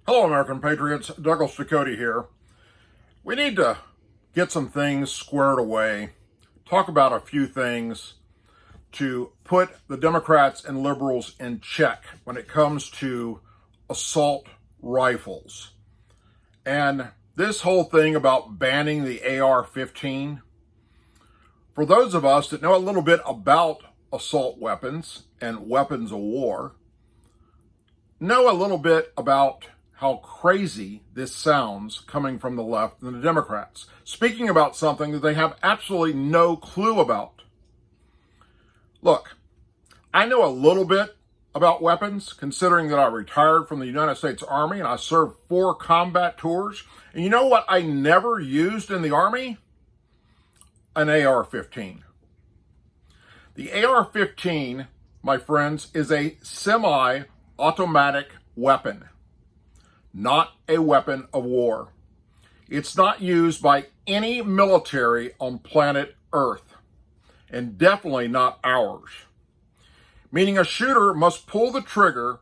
Hello, American Patriots. Douglas Ducote here. We need to get some things squared away, talk about a few things to put the Democrats and liberals in check when it comes to assault rifles. And this whole thing about banning the AR-15, for those of us that know a little bit about assault weapons and weapons of war, know a little bit about how crazy this sounds coming from the left and the Democrats, speaking about something that they have absolutely no clue about. Look, I know a little bit about weapons, considering that I retired from the United States Army and I served 4 combat tours. And you know what I never used in the Army? An AR-15. The AR-15, my friends, is a semi-automatic weapon, not a weapon of war. It's not used by any military on planet Earth, and definitely not ours. Meaning a shooter must pull the trigger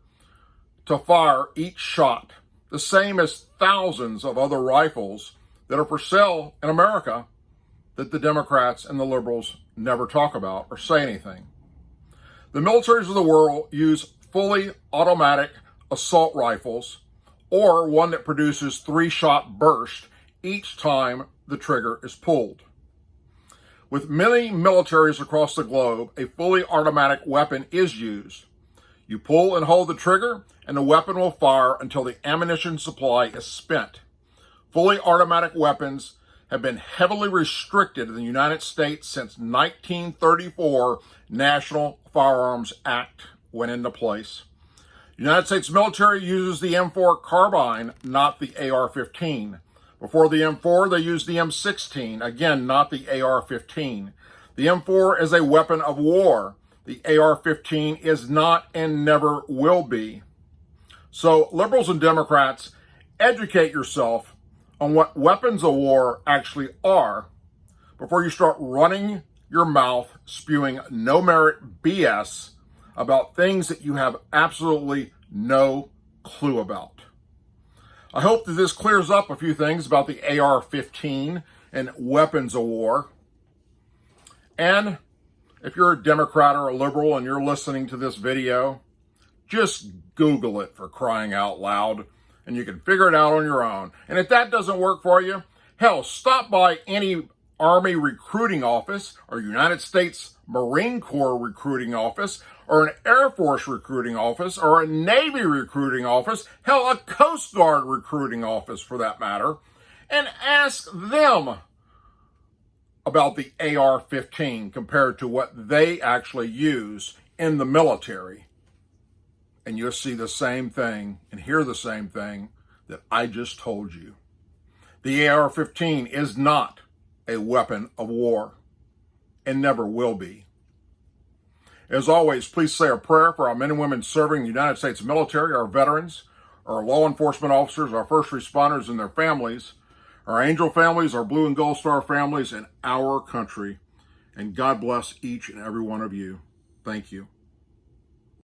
to fire each shot, the same as thousands of other rifles that are for sale in America that the Democrats and the liberals never talk about or say anything. The militaries of the world use fully automatic assault rifles, or one that produces 3-shot burst each time the trigger is pulled. With many militaries across the globe, a fully automatic weapon is used. You pull and hold the trigger, and the weapon will fire until the ammunition supply is spent. Fully automatic weapons have been heavily restricted in the United States since 1934 National Firearms Act went into place. The United States military uses the M4 carbine, not the AR-15. Before the M4, they used the M16, again, not the AR-15. The M4 is a weapon of war. The AR-15 is not and never will be. So, liberals and Democrats, educate yourself on what weapons of war actually are before you start running your mouth, spewing no merit BS about things that you have absolutely no clue about. I hope that this clears up a few things about the AR-15 and weapons of war. And if you're a Democrat or a liberal and you're listening to this video, just Google it, for crying out loud, and you can figure it out on your own. And if that doesn't work for you, hell, stop by any Army recruiting office or United States Marine Corps recruiting office or an Air Force recruiting office or a Navy recruiting office, hell, a Coast Guard recruiting office for that matter, and ask them about the AR-15 compared to what they actually use in the military. And you'll see the same thing and hear the same thing that I just told you. The AR-15 is not a weapon of war and never will be. As always, please say a prayer for our men and women serving the United States military, our veterans, our law enforcement officers, our first responders and their families, our angel families, our blue and gold star families, and our country. And God bless each and every one of you. Thank you.